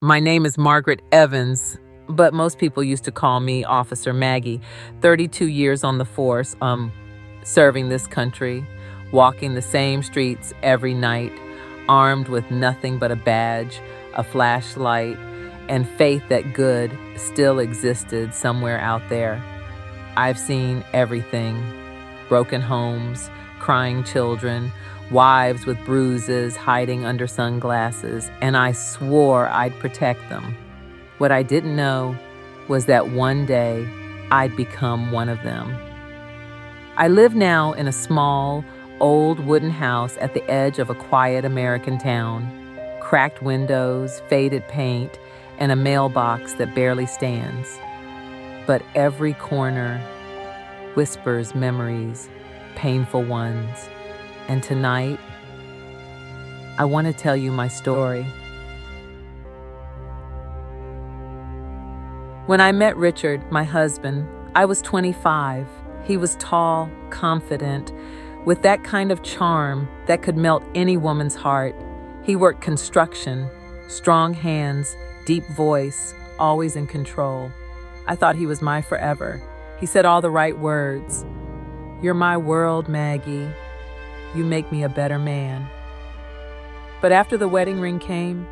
My name is Margaret Evans, but most people used to call me Officer Maggie. 32 years on the force, serving this country, walking the same streets every night, armed with nothing but a badge, a flashlight, and faith that good still existed somewhere out there. I've seen everything: broken homes, crying children, wives with bruises hiding under sunglasses, and I swore I'd protect them. What I didn't know was that one day I'd become one of them. I live now in a small, old wooden house at the edge of a quiet American town. Cracked windows, faded paint, and a mailbox that barely stands. But every corner whispers memories, painful ones. And tonight, I want to tell you my story. When I met Richard, my husband, I was 25. He was tall, confident, with that kind of charm that could melt any woman's heart. He worked construction, strong hands, deep voice, always in control. I thought he was my forever. He said all the right words. "You're my world, Maggie. You make me a better man." But after the wedding ring came,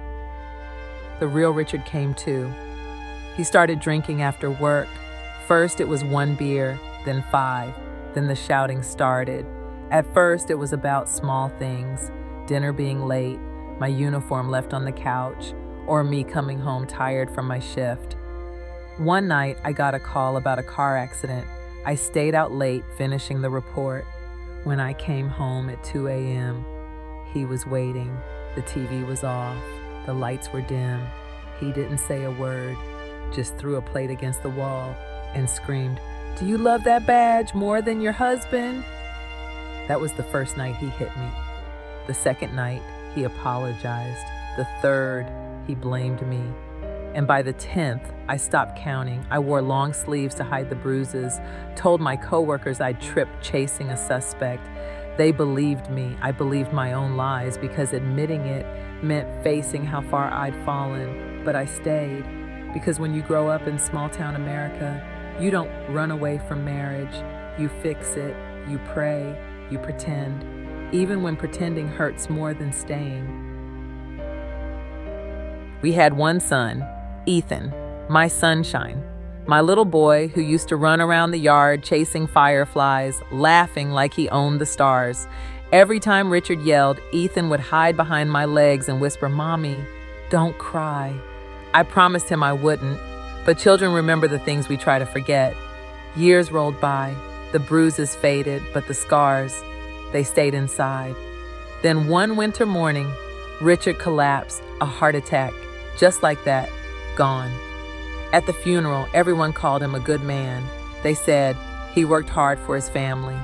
the real Richard came too. He started drinking after work. First it was 1 beer, then 5, then the shouting started. At first it was about small things, dinner being late, my uniform left on the couch, or me coming home tired from my shift. One night I got a call about a car accident. I stayed out late finishing the report. When I came home at 2 a.m., he was waiting. The TV was off. The lights were dim. He didn't say a word, just threw a plate against the wall and screamed, "Do you love that badge more than your husband?" That was the first night he hit me. The second night, he apologized. The third, he blamed me. And by the 10th, I stopped counting. I wore long sleeves to hide the bruises, told my coworkers I'd tripped chasing a suspect. They believed me. I believed my own lies because admitting it meant facing how far I'd fallen. But I stayed because when you grow up in small-town America, you don't run away from marriage. You fix it, you pray, you pretend, even when pretending hurts more than staying. We had one son, Ethan, my sunshine, my little boy who used to run around the yard chasing fireflies, laughing like he owned the stars. Every time Richard yelled, Ethan would hide behind my legs and whisper, "Mommy, don't cry." I promised him I wouldn't, but children remember the things we try to forget. Years rolled by, the bruises faded, but the scars, they stayed inside. Then one winter morning, Richard collapsed, a heart attack, just like that. Gone. At the funeral, everyone called him a good man. They said he worked hard for his family.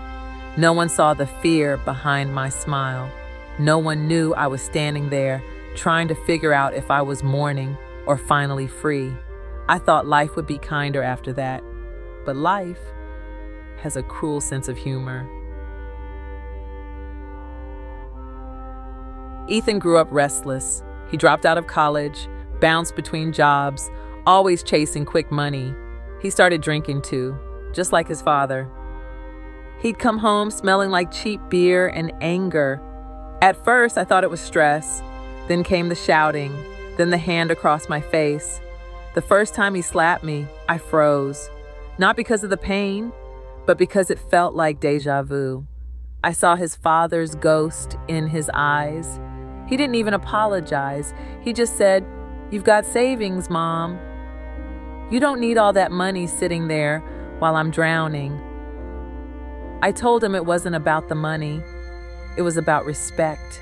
No one saw the fear behind my smile. No one knew I was standing there, trying to figure out if I was mourning or finally free. I thought life would be kinder after that. But life has a cruel sense of humor. Ethan grew up restless. He dropped out of college, bounced between jobs, always chasing quick money. He started drinking too, just like his father. He'd come home smelling like cheap beer and anger. At first, I thought it was stress. Then came the shouting, then the hand across my face. The first time he slapped me, I froze. Not because of the pain, but because it felt like deja vu. I saw his father's ghost in his eyes. He didn't even apologize. He just said, "You've got savings, Mom. You don't need all that money sitting there while I'm drowning." I told him it wasn't about the money. It was about respect.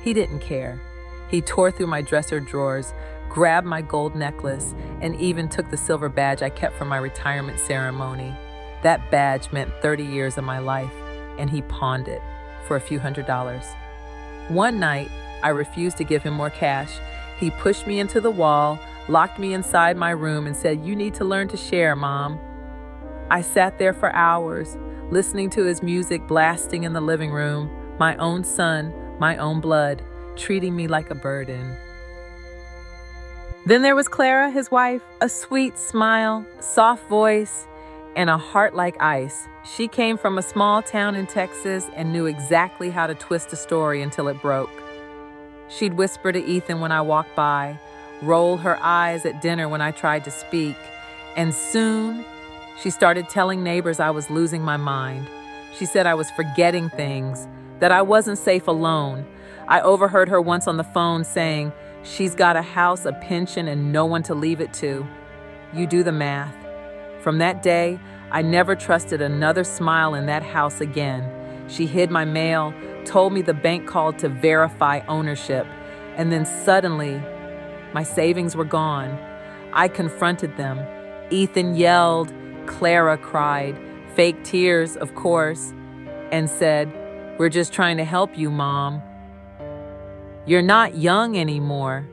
He didn't care. He tore through my dresser drawers, grabbed my gold necklace, and even took the silver badge I kept from my retirement ceremony. That badge meant 30 years of my life, and he pawned it for a few $100s. One night, I refused to give him more cash. He pushed me into the wall, locked me inside my room, and said, "You need to learn to share, Mom." I sat there for hours, listening to his music blasting in the living room, my own son, my own blood, treating me like a burden. Then there was Clara, his wife, a sweet smile, soft voice, and a heart like ice. She came from a small town in Texas and knew exactly how to twist a story until it broke. She'd whisper to Ethan when I walked by, roll her eyes at dinner when I tried to speak, and soon she started telling neighbors I was losing my mind. She said I was forgetting things, that I wasn't safe alone. I overheard her once on the phone saying, "She's got a house, a pension, and no one to leave it to." You do the math. From that day, I never trusted another smile in that house again. She hid my mail, told me the bank called to verify ownership, and then suddenly, my savings were gone. I confronted them. Ethan yelled, Clara cried, fake tears, of course, and said, "We're just trying to help you, Mom. You're not young anymore."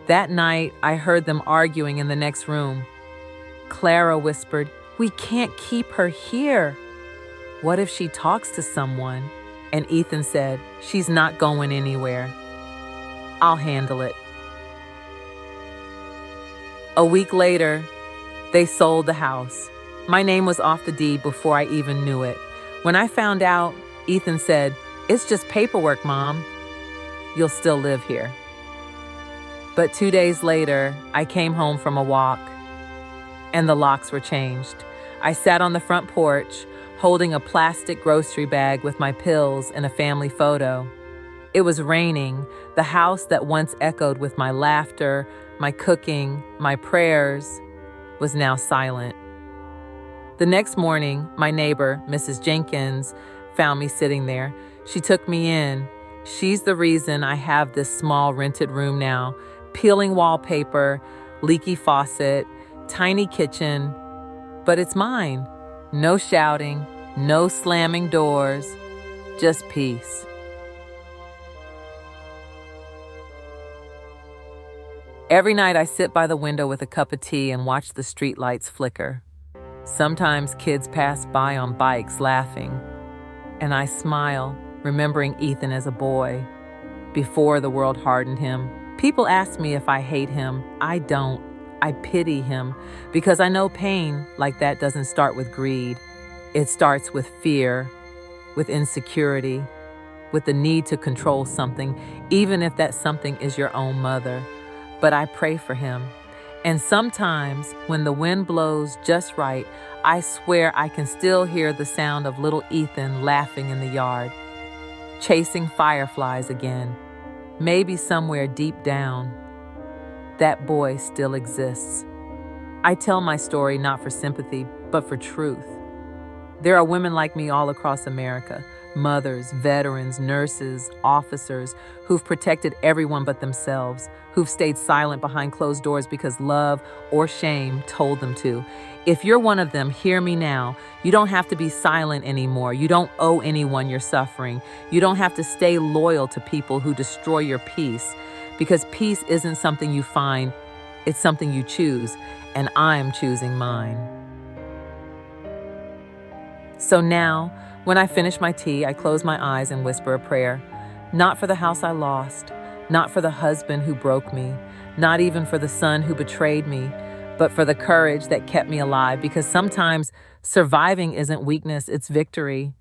That night, I heard them arguing in the next room. Clara whispered, "We can't keep her here. What if she talks to someone?" And Ethan said, "She's not going anywhere. I'll handle it." A week later, they sold the house. My name was off the deed before I even knew it. When I found out, Ethan said, "It's just paperwork, Mom. You'll still live here." But 2 days later, I came home from a walk, and the locks were changed. I sat on the front porch, holding a plastic grocery bag with my pills and a family photo. It was raining. The house that once echoed with my laughter, my cooking, my prayers, was now silent. The next morning, my neighbor, Mrs. Jenkins, found me sitting there. She took me in. She's the reason I have this small rented room now. Peeling wallpaper, leaky faucet, tiny kitchen, but it's mine. No shouting, no slamming doors, just peace. Every night I sit by the window with a cup of tea and watch the streetlights flicker. Sometimes kids pass by on bikes laughing, and I smile, remembering Ethan as a boy, before the world hardened him. People ask me if I hate him. I don't. I pity him, because I know pain like that doesn't start with greed. It starts with fear, with insecurity, with the need to control something, even if that something is your own mother. But I pray for him. And sometimes, when the wind blows just right, I swear I can still hear the sound of little Ethan laughing in the yard, chasing fireflies again. Maybe somewhere deep down, that boy still exists. I tell my story not for sympathy, but for truth. There are women like me all across America, mothers, veterans, nurses, officers, who've protected everyone but themselves, who've stayed silent behind closed doors because love or shame told them to. If you're one of them, hear me now. You don't have to be silent anymore. You don't owe anyone your suffering. You don't have to stay loyal to people who destroy your peace, because peace isn't something you find, it's something you choose, and I'm choosing mine. So now, when I finish my tea, I close my eyes and whisper a prayer. Not for the house I lost, not for the husband who broke me, not even for the son who betrayed me, but for the courage that kept me alive, because sometimes surviving isn't weakness, it's victory.